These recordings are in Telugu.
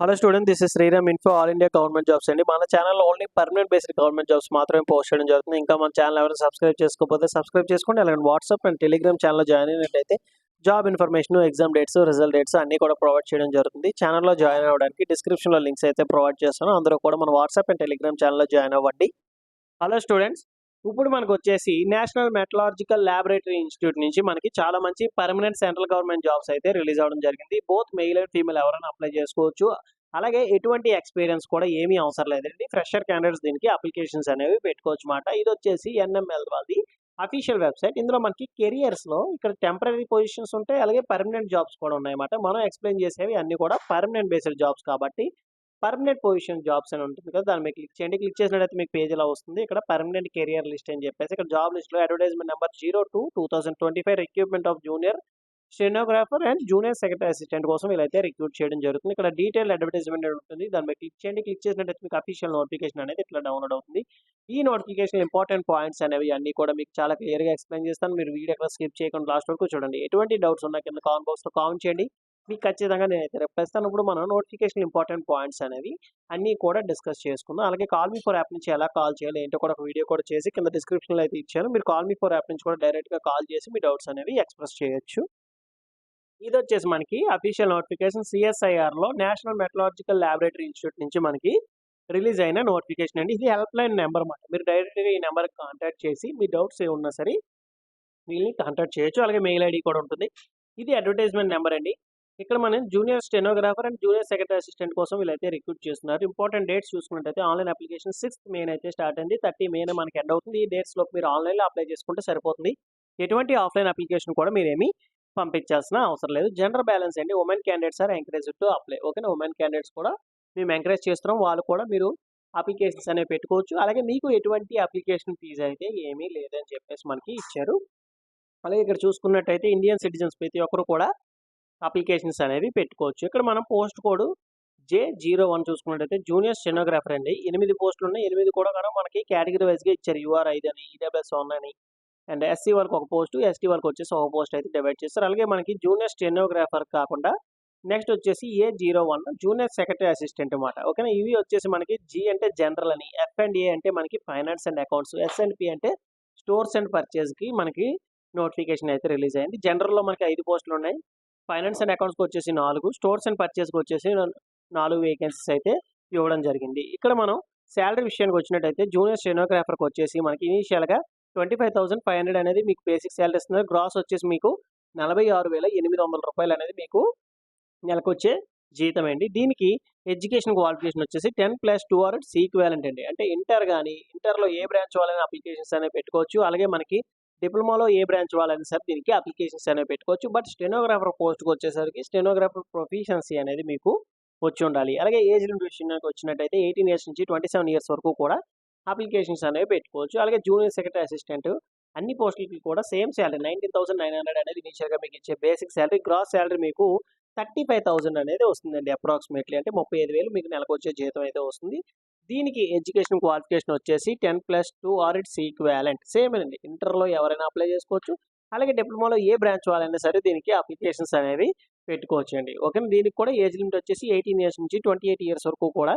Hello student, this is Sriram info all India government jobs అండి. మన ఛానల్లో only permanent based government jobs మాత్రమే పోస్ట్ చేయడం జరుగుతుంది. ఇంకా మన ఛానల్ ఎవరైనా సబ్స్క్రైబ్ చేసుకోకపోతే సబ్స్క్రైబ్ చేసుకోండి. అలాగే వాట్సాప్ అండ్ టెలిగ్రామ్ ఛానల్లో జాయిన్ అయినట్టయితే job information, exam dates, result dates అన్నీ కూడా ప్రొవైడ్ చేయడం జరుగుతుంది. ఛానల్లో జాయిన్ అవ్వడానికి డిస్క్రిప్షన్లో లింక్స్ అయితే ప్రొవైడ్ చేస్తాను. అందరూ కూడా మన వాట్సాప్ అండ్ టెలిగ్రామ్ ఛానల్లో జాయిన్ అవ్వండి. హలో స్టూడెంట్స్, ఇప్పుడు మనకు వచ్చేసి నేషనల్ మెటలాజికల్ ల్యాబొరేటరీ ఇన్స్టిట్యూట్ నుంచి మనకి చాలా మంచి పర్మనెంట్ సెంట్రల్ గవర్నమెంట్ జాబ్స్ అయితే రిలీజ్ అవ్వడం జరిగింది. బోత్ మెయిల్ అండ్ ఫీమేల్ ఎవరైనా అప్లై చేసుకోవచ్చు. అలాగే ఎటువంటి ఎక్స్పీరియన్స్ కూడా ఏమీ అవసరం లేదండి. ఫ్రెషర్ క్యాండిడేట్స్ దీనికి అప్లికేషన్స్ అనేవి పెట్టుకోవచ్చు మాట. ఇది వచ్చేసి ఎన్ఎంఎల్ వాళ్ళది అఫీషియల్ వెబ్సైట్. ఇందులో మనకి కెరియర్స్లో ఇక్కడ టెంపరీ పొజిషన్స్ ఉంటాయి, అలాగే పర్మనెంట్ జాబ్స్ కూడా ఉన్నాయన్నమాట. మనం ఎక్స్ప్లెయిన్ చేసేవి అన్ని కూడా పర్మనెంట్ బేస్డ్ జాబ్స్ కాబట్టి పర్మనెంట్ పొజిషన్ జాబ్స్ అని ఉంటుంది కదా, దాని మీద క్లిక్ చేయండి. క్లిక్ చేసినట్టయితే మీకు పేజ్ ఇలా వస్తుంది. ఇక్కడ పర్మనెంట్ కెరియర్ లిస్ట్ అని చెప్పేసి ఇక్కడ జాబ్ లిస్ట్లో advertisement number 02/2025 recruitment of junior stenographer and junior secretary assistant కోసం వీళ్ళైతే రిక్రూట్ చేయడం జరుగుతుంది. ఇక్కడ డీటెయిల్ అడ్వర్టైజ్మెంట్ ఉంటుంది, దాని మీద క్లిక్ చేయండి. క్లిక్ చేసినట్టయితే మీకు అఫీషియల్ నోటిఫికేషన్ అనేది ఇట్లా డౌన్లోడ్ అవుతుంది. ఈ నోటిఫికేషన్ ఇంపార్టెంట్ పాయింట్స్ అనేవి అన్ని కూడా మీకు చాలా క్లియర్గా ఎక్స్ప్లెయిన్ చేస్తాను. మీరు వీడియో ఎక్కడ స్కిప్ చేయకుండా లాస్ట్ వరకు చూడండి. ఎటువంటి డౌట్స్ ఉన్నా కింద కామెంట్ బాక్స్లో కామెంట్ చేయండి, మీకు ఖచ్చితంగా నేనైతే రిప్లై ఇస్తాను. ఇప్పుడు మనం నోటిఫికేషన్ ఇంపార్టెంట్ పాయింట్స్ అనేవి అన్నీ కూడా డిస్కస్ చేసుకుందాం. అలాగే కాల్ మీ ఫర్ యాప్ నుంచి ఎలా కాల్ చేయాలి ఏంటో కూడా ఒక వీడియో కూడా చేసి కింద డిస్క్రిప్షన్లో అయితే ఇచ్చాను. మీరు కాల్ మీ ఫర్ యాప్ నుంచి కూడా డైరెక్ట్గా కాల్ చేసి మీ డౌట్స్ అనేవి ఎక్స్ప్రెస్ చేయొచ్చు. ఇది వచ్చేసి మనకి అఫీషియల్ నోటిఫికేషన్ సిఎస్ఐఆర్లో నేషనల్ మెటలాజికల్ ల్యాబొరేటరీ ఇన్స్టిట్యూట్ నుంచి మనకి రిలీజ్ అయిన నోటిఫికేషన్ అండి. ఇది హెల్ప్ లైన్ నెంబర్ అన్నమాట. మీరు డైరెక్ట్గా ఈ నెంబర్కి కాంటాక్ట్ చేసి మీ డౌట్స్ ఏ ఉన్నా సరే వీళ్ళని కాంటాక్ట్ చేయొచ్చు. అలాగే మెయిల్ ఐడి కూడా ఉంటుంది. ఇది అడ్వర్టైజ్మెంట్ నెంబర్ అండి. ఇక్కడ మనం junior stenographer and junior secretary assistant కోసం వీళ్ళైతే రిక్రూట్ చేస్తున్నారు. ఇంపార్టెంట్ డేట్స్ చూసుకున్నట్టయితే ఆన్లైన్ అప్లికేషన్ 6th May అయితే స్టార్ట్ అయింది. 30 May మనకి ఎండ్ అవుతుంది. ఈ డేట్స్ లోపు మీరు ఆన్లైన్లో అప్లై చేసుకుంటే సరిపోతుంది. ఎటువంటి ఆఫ్లైన్ అప్లికేషన్ కూడా మీరేమీ పంపించాల్సిన అవసరం లేదు. జెండర్ బ్యాలెన్స్ అండి. Women candidates are encourage to apply. ఓకేనా, ఉమెన్ క్యాండిడేట్స్ కూడా మేము ఎంకరేజ్ చేస్తున్నాం. వాళ్ళు కూడా మీరు అప్లికేషన్స్ అనేవి పెట్టుకోవచ్చు. అలాగే మీకు ఎటువంటి అప్లికేషన్ ఫీజు అయితే ఏమీ లేదని చెప్పేసి మనకి ఇచ్చారు. అలాగే ఇక్కడ చూసుకున్నట్టయితే ఇండియన్ సిటిజన్స్ ప్రతి ఒక్కరు కూడా అప్లికేషన్స్ అనేవి పెట్టుకోవచ్చు. ఇక్కడ మనం పోస్ట్ కోడ్ J01 చూసుకున్నట్టయితే జూనియర్ స్టెనోగ్రాఫర్ అండి. 8 పోస్టులు ఉన్నాయి. 8 కూడా మనకి కేటగిరీ వైజ్గా ఇచ్చారు. UR5 అని, EWS1 అని, అండ్ SC వాళ్ళకి ఒక పోస్ట్, ST వాళ్ళకి వచ్చేసి ఒక పోస్ట్ అయితే డివైడ్ చేస్తారు. అలాగే మనకి జూనియర్ స్టెనోగ్రాఫర్ కాకుండా నెక్స్ట్ వచ్చేసి A01 జూనియర్ సెక్రటరీ అసిస్టెంట్ అన్నమాట. ఓకేనా, ఇవి వచ్చేసి మనకి G అంటే జనరల్ అని, F అండ్ A అంటే మనకి finance and accounts, S and P అంటే స్టోర్స్ అండ్ పర్చేస్కి మనకి నోటిఫికేషన్ అయితే రిలీజ్ అయింది. జనరల్లో మనకి 5 పోస్టులు ఉన్నాయి. ఫైనాన్స్ అండ్ అకౌంట్స్కి వచ్చేసి 4, స్టోర్స్ అండ్ పర్చేస్కి వచ్చేసి 4 వేకెన్సీస్ అయితే ఇవ్వడం జరిగింది. ఇక్కడ మనం శాలరీ విషయానికి వచ్చినట్టయితే జూనియర్ స్టెనోగ్రాఫర్కి వచ్చేసి మనకి ఇనీషియల్గా 25,500 అనేది మీకు బేసిక్ శాలరీ ఇస్తున్నారు. గ్రాస్ వచ్చేసి మీకు 46,800 రూపాయలు అనేది మీకు నెలకు వచ్చే జీతం అండి. దీనికి ఎడ్యుకేషన్ క్వాలిఫికేషన్ వచ్చేసి 10+2 ఆర్ ఈక్వివాలెంట్ అండి. అంటే ఇంటర్ కానీ, ఇంటర్లో ఏ బ్రాంచ్ వాళ్ళని అప్లికేషన్స్ అనేవి పెట్టుకోవచ్చు. అలాగే మనకి డిప్లొమాలో ఏ బ్రాంచ్ వాళ్ళని సరే దీనికి అప్లికేషన్స్ అనేవి పెట్టుకోవచ్చు. బట్ స్టెనోగ్రాఫర్ పోస్ట్కి వచ్చేసరికి స్టెనోగ్రాఫర్ ప్రొఫిషియన్సీ అనేది మీకు వచ్చి ఉండాలి. అలాగే ఏజ్ లిమిట్ విషయానికి వచ్చినట్టయితే 18 ఇయర్స్ నుంచి 27 ఇయర్స్ వరకు కూడా అప్లికేషన్స్ అనేవి పెట్టుకోవచ్చు. అలాగే జూనియర్ సెక్రటరీ అసిస్టెంట్ అన్ని పోస్టులకి కూడా సేమ్ శాలరీ 19,900 అనేది ఇనిషియల్గా మీకు ఇచ్చే బేసిక్ శాలరీ. గ్రాస్ శాలరీ మీకు 35,000 అనేది వస్తుందండి అప్రాక్సిమేట్లీ. అంటే 35,000 మీకు నెలకు వచ్చే జీతం అయితే వస్తుంది. దీనికి ఎడ్యుకేషన్ క్వాలిఫికేషన్ వచ్చేసి 10+2 ఆర్ ఈక్వివాలెంట్ సేమ్ అండి. ఇంటర్లో ఎవరైనా అప్లై చేసుకోవచ్చు. అలాగే డిప్లొమాలో ఏ బ్రాంచ్ వాళ్ళైనా సరే దీనికి అప్లికేషన్స్ అనేవి పెట్టుకోవచ్చు అండి. ఓకే, దీనికి కూడా ఏజ్ లిమిట్ వచ్చేసి 18 ఇయర్స్ నుంచి 28 ఇయర్స్ వరకు కూడా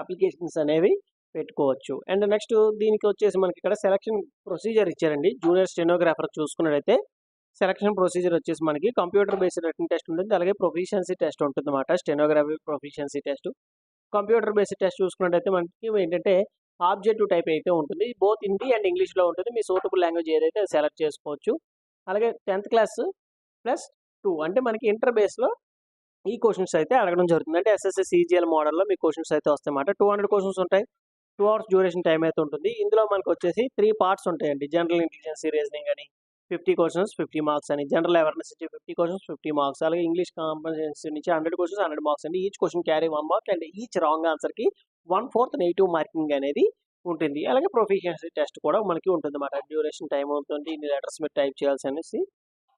అప్లికేషన్స్ అనేవి పెట్టుకోవచ్చు. అండ్ నెక్స్ట్ దీనికి వచ్చేసి మనకి ఇక్కడ సెలక్షన్ ప్రొసీజర్ ఇచ్చారండి. జూనియర్ స్టెనోగ్రాఫర్ చూసుకున్నట్టయితే సెలక్షన్ ప్రొసీజర్ వచ్చేసి మనకి కంప్యూటర్ బేస్డ్ రిటన్ టెస్ట్ ఉంటుంది. అలాగే ప్రొఫిషియన్సీ టెస్ట్ ఉంటుంది అన్నమాట. Stenography proficiency test, computer based test చూసుకున్నట్టయితే మనకి ఏంటంటే ఆబ్జెక్టివ్ టైప్ అయితే ఉంటుంది. బోత్ హిందీ అండ్ ఇంగ్లీష్లో ఉంటుంది. మీ సూటబుల్ లాంగ్వేజ్ ఏదైతే సెలెక్ట్ చేసుకోవచ్చు. అలాగే 10th క్లాస్ +2 అంటే మనకి ఇంటర్ బేస్లో ఈ క్వశ్చన్స్ అయితే అడగడం జరుగుతుంది. అంటే SSC CGL మోడల్లో మీ క్వశ్చన్స్ అయితే వస్తాయి అన్నమాట. 200 క్వశ్చన్స్ ఉంటాయి. 2 hours డ్యూరేషన్ టైం అయితే ఉంటుంది. ఇందులో మనకు వచ్చేసి 3 పార్ట్స్ ఉంటాయండి. జనరల్ ఇంటెలిజెన్స్, రీజనింగ్ అని 50 క్వశ్చన్స్ 50 మార్క్స్ అని, జనరల్ అవేర్నెస్ నుంచి 50 క్వశ్చన్స్ 50 మార్క్స్, అలాగే ఇంగ్లీష్ కాంప్రహెన్సివ్ నుంచి 100 క్వశ్చన్స్ 100 మార్క్స్ అండి. Each question carry 1 mark and each wrong ఆన్సర్కి 1/4 నెగిటివ్ మార్కింగ్ అనేది ఉంటుంది. అలాగే ప్రొఫిషియన్సీ టెస్ట్ కూడా మనకి ఉంటుంది అన్నమాట. డ్యూరేషన్ టైం ఉంటుంది, ఇన్ని లెటర్స్ మీరు టైప్ చేయాల్సి అనేసి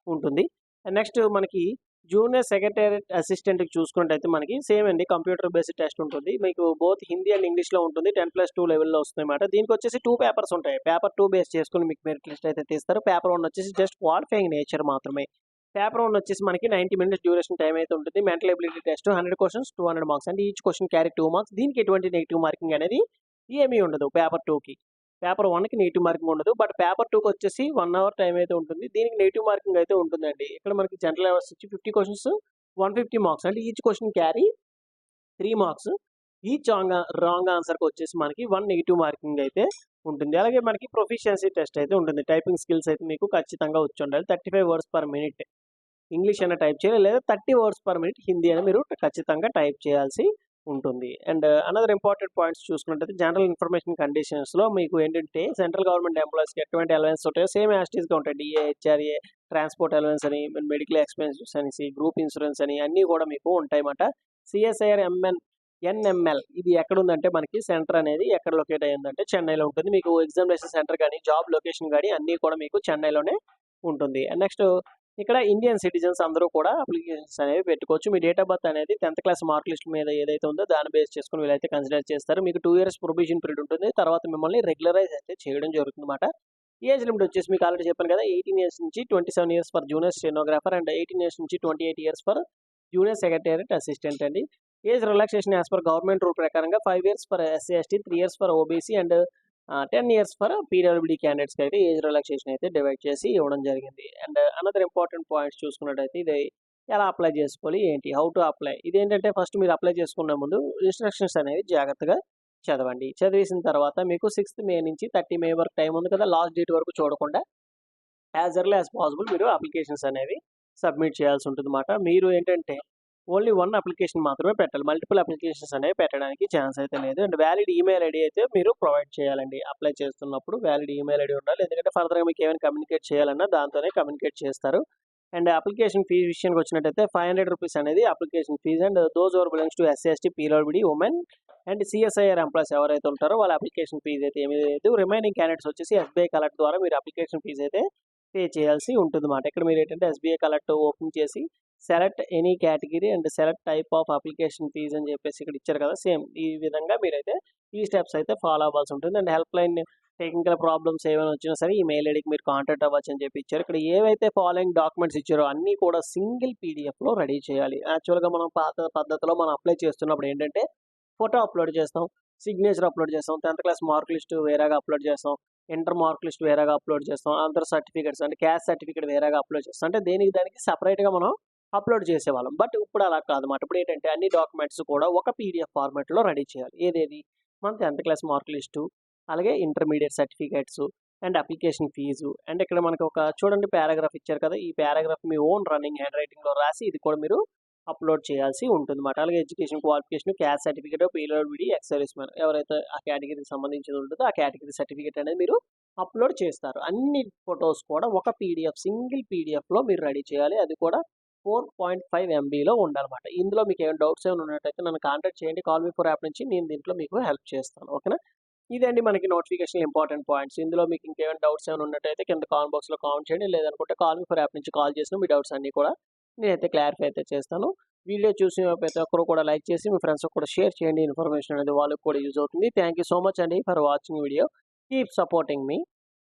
ఉంటుంది. నెక్స్ట్ మనకి జూనియర్ సెక్రటరీ అసిస్టెంట్కి చూసుకున్నట్టయితే మనకి సేమ్ అండి. కంప్యూటర్ బేస్డ్ టెస్ట్ ఉంటుంది. మీకు బోత్ హిందీ అండ్ ఇంగ్లీష్లో ఉంటుంది. 10+2 లెవెల్లో వస్తుంది అన్నమాట. దీనికి వచ్చేసి 2 పేపర్స్ ఉంటాయి. పేపర్ 2 బేస్ చేసుకుని మీకు మెరిట్ లిస్ట్ అయితే తీస్తారు. పేపర్ 1 వచ్చేసి జస్ట్ క్వాలిఫైయింగ్ నేచర్ మాత్రమే. పేపర్ 1 వచ్చేసి మనకి 90 మినిట్స్ డ్యూరేషన్ టైం అయితే ఉంటుంది. Mental ability test 100 questions 200 marks. అంటే ఈచ్ క్వెషన్ క్యారీ 2 మార్క్స్. దీనికి ఎటువంటి నెగెటివ్ మార్కింగ్ అనేది ఏమీ ఉండదు పేపర్ 2కి. పేపర్ 1కి నెగెటివ్ మార్కింగ్ ఉండదు. బట్ పేపర్ 2కి వచ్చేసి 1 అవర్ టైం అయితే ఉంటుంది. దీనికి నెగెటివ్ మార్కింగ్ అయితే ఉంటుందండి. ఇక్కడ మనకి జనరల్ అవర్స్ వచ్చి 50 క్వెషన్స్ 150 మార్క్స్. అంటే each question carry 3 marks. Each wrong ఆన్సర్‌కి వచ్చేసి మనకి 1 నెగెటివ్ మార్కింగ్ అయితే ఉంటుంది. అలాగే మనకి ప్రొఫిషియన్సీ టెస్ట్ అయితే ఉంటుంది. టైపింగ్ స్కిల్స్ అయితే మీకు ఖచ్చితంగా వచ్చి ఉండాలి. 35 వర్డ్స్ పర్ మినిట్ ఇంగ్లీష్ అయినా టైప్ చేయాలి, లేదా 30 వర్డ్స్ పర్ మినిట్ హిందీ అని మీరు ఖచ్చితంగా టైప్ చేయాల్సి ఉంటుంది. అండ్ అనదర్ ఇంపార్టెంట్ పాయింట్స్ చూసుకున్నట్టయితే జనరల్ ఇన్ఫర్మేషన్ కండిషన్స్‌లో మీకు ఏంటంటే సెంట్రల్ గవర్నమెంట్ ఎంప్లాయీస్‌కి ఎటువంటి అలవెన్స్ ఉంటాయో సేమ్ యాజ్ ఇట్ ఈస్‌గా ఉంటాయి. డీఏ, హెచ్ఆర్ఏ, ట్రాన్స్‌పోర్ట్ అలవెన్స్ అని, మెడికల్ ఎక్స్‌పెన్సెస్ అనేసి, గ్రూప్ ఇన్సూరెన్స్ అని అన్నీ కూడా మీకు ఉంటాయన్నమాట. సిఎస్ఐఆర్ ఎన్ఎంఎల్ ఇది ఎక్కడుందంటే మనకి సెంటర్ అనేది ఎక్కడ లొకేట్ అయ్యిందంటే చెన్నైలో ఉంటుంది. మీకు ఎగ్జామినేషన్ సెంటర్ గానీ, జాబ్ లొకేషన్ గానీ అన్నీ కూడా మీకు చెన్నైలోనే ఉంటుంది. అండ్ నెక్స్ట్ ఇక్కడ ఇండియన్ సిటిజన్స్ అందరూ కూడా అప్లికేషన్స్ అనేవి పెట్టుకోవచ్చు. మీ డేట్ ఆఫ్ బర్త్ అనేది 10th క్లాస్ మార్క్ లిస్ట్ మీద ఏదైతే ఉందో దాన్ని బేస్ చేసుకొని వీళ్ళైతే కన్సిడర్ చేస్తారు. మీకు 2 ఇయర్స్ ప్రొబేషన్ పీరియడ్ ఉంటుంది. తర్వాత మిమ్మల్ని రెగ్యులరైజ్ అయితే చేయడం జరుగుతుందన్నమాట. ఏజ్ లిమిట్ వచ్చేసి మీకు ఆల్రెడీ చెప్పాను కదా, 18 ఇయర్స్ నుంచి 27 years for junior stenographer and 18 years నుంచి 28 years for junior secretariat assistant అండి. Age relaxation as per government rule ప్రకారంగా 5 years for SC, ST, 3 years for OBC and 10 years for PWD క్యాండిడేట్స్‌కి అయితే ఏజ్ రిలాక్సేషన్ అయితే డివైడ్ చేసి ఇవ్వడం జరిగింది. అండ్ అనదర్ ఇంపార్టెంట్ పాయింట్స్ చూసుకున్నట్టయితే ఇది ఎలా అప్లై చేసుకోవాలి ఏంటి, హౌ టు అప్లై. ఇదేంటంటే ఫస్ట్ మీరు అప్లై చేసుకునే ముందు ఇన్స్ట్రక్షన్స్ అనేవి జాగ్రత్తగా చదవండి. చదివేసిన తర్వాత మీకు 6th మే నుంచి 30 మే వరకు టైం ఉంది కదా, లాస్ట్ డేట్ వరకు చూడకుండా యాజ్ ఎర్లీ యాజ్ పాసిబుల్ మీరు అప్లికేషన్స్ అనేవి సబ్మిట్ చేయాల్సి ఉంటుందన్నమాట. మీరు ఏంటంటే ఓన్లీ 1 అప్లికేషన్ మాత్రమే పెట్టాలి. మల్టిపుల్ అప్లికేషన్స్ అనేవి పెట్టడానికి ఛాన్స్ అయితే లేదు. అండ్ వ్యాలిడ్ ఈమెయిల్ ఐడీ అయితే మీరు ప్రొవైడ్ చేయాలండి. అప్లై చేస్తున్నప్పుడు వ్యాలిడ్ ఈమెయిల్ ఐడీ ఉండాలి. ఎందుకంటే ఫర్దర్‌గా మీకు ఏమైనా కమ్యూనికేట్ చేయాలన్నా దాంతోనే కమ్యూనికేట్ చేస్తారు. అండ్ అప్లికేషన్ ఫీ విషయానికి వచ్చినట్టయితే ₹500 అనేది application fee. And those who belongs to SC, ST, PWD, women and CSIR employees ఎవరైతే ఉంటారో వాళ్ళ అప్లికేషన్ ఫీజ్ అయితే ఏమీ లేదు. రిమైనింగ్ క్యాండిడేట్స్ వచ్చేసి ఎస్బీఐ కలెక్ట్ ద్వారా మీరు అప్లికేషన్ ఫీజ్ అయితే పే చేయాల్సి ఉంటుందన్నమాట. ఇక్కడ మీరు ఏంటంటే ఎస్బీఐ కలెక్ట్ ఓపెన్ చేసి select any category and select type of application fee అని చెప్పేసి ఇక్కడ ఇచ్చారు కదా, సేమ్ ఈ విధంగా మీరైతే ఈ స్టెప్స్ అయితే ఫాలో అవ్వాల్సి ఉంటుంది. And help line technical problems ఏమైనా వచ్చినా సరే ఈ మెయిల్ ఐడికి మీరు కాంటాక్ట్ అవ్వచ్చు అని చెప్పి ఇచ్చారు. ఇక్కడ ఏవైతే ఫాలోయింగ్ డాక్యుమెంట్స్ ఇచ్చారో అన్నీ కూడా సింగిల్ పీడిఎఫ్లో రెడీ చేయాలి. యాక్చువల్గా మనం పాత పద్ధతిలో మనం అప్లై చేస్తున్నప్పుడు ఏంటంటే ఫోటో అప్లోడ్ చేస్తాం, సిగ్నేచర్ అప్లోడ్ చేస్తాం, 10th క్లాస్ మార్క్ లిస్ట్ వేరేగా అప్లోడ్ చేస్తాం, ఇంటర్ మార్క్ లిస్ట్ వేరేగా అప్లోడ్ చేస్తాం, అందర్ సర్టిఫికేట్స్ అంటే క్యాస్ట్ సర్టిఫికేట్ వేరేగా అప్లోడ్ చేస్తాం. అంటే దానికి సపరేట్గా మనం అప్లోడ్ చేసేవాళ్ళం. బట్ ఇప్పుడు అలా కాదన్నమాట. ఇప్పుడు ఏంటంటే అన్ని డాక్యుమెంట్స్ కూడా ఒక పీడిఎఫ్ ఫార్మాట్లో రెడీ చేయాలి. ఏదేది మన 10th క్లాస్ మార్క్ లిస్టు, అలాగే intermediate certificates and application fee. And ఇక్కడ మనకి ఒక చూడండి పారాగ్రాఫ్ ఇచ్చారు కదా, ఈ పారాగ్రాఫ్ మీ ఓన్ రన్నింగ్ హ్యాండ్ రైటింగ్లో రాసి ఇది కూడా మీరు అప్లోడ్ చేయాల్సి ఉంటుందన్నమాట. అలాగే education qualification, caste certificate, PWD, ex service man ఎవరైతే ఆ కేటగిరీకి సంబంధించి ఉంటుందో ఆ కేటగిరీ సర్టిఫికేట్ అనేది మీరు అప్లోడ్ చేస్తారు. అన్ని ఫొటోస్ కూడా ఒక పీడిఎఫ్ సింగిల్ పీడిఎఫ్లో మీరు రెడీ చేయాలి. అది కూడా 4.5 MBలో ఉండాలన్నమాట. ఇందులో మీకు ఏమైనా డౌట్స్ ఏమైనా ఉన్నట్టయితే నన్ను కాంటాక్ట్ చేయండి. కాల్ మీ ఫర్ యాప్ నుంచి నేను దీంట్లో మీకు హెల్ప్ చేస్తాను. ఓకేనా. ఇదండి మనకి నోటిఫికేషన్ ఇంపార్టెంట్ పాయింట్స్. ఇందులో మీకు ఇంకేమైనా డౌట్స్ ఏమైనా ఉన్నట్టయితే కింద కామెంట్ బాక్స్లో కామెంట్ చేయండి. లేదనుకుంటే కాల్ మీ ఫర్ యాప్ నుంచి కాల్ చేసిన మీ డౌట్స్ అన్నీ కూడా నేనైతే క్లారిఫై అయితే చేస్తాను. వీడియో చూసిన ప్రతి ఒక్కరు కూడా లైక్ చేసి మీ ఫ్రెండ్స్కి కూడా షేర్ చేయండి. ఇన్ఫర్మేషన్ అనేది వాళ్ళకి కూడా యూజ్ అవుతుంది. థ్యాంక్ యూ సో మచ్ అండి for watching video. Keep supporting me.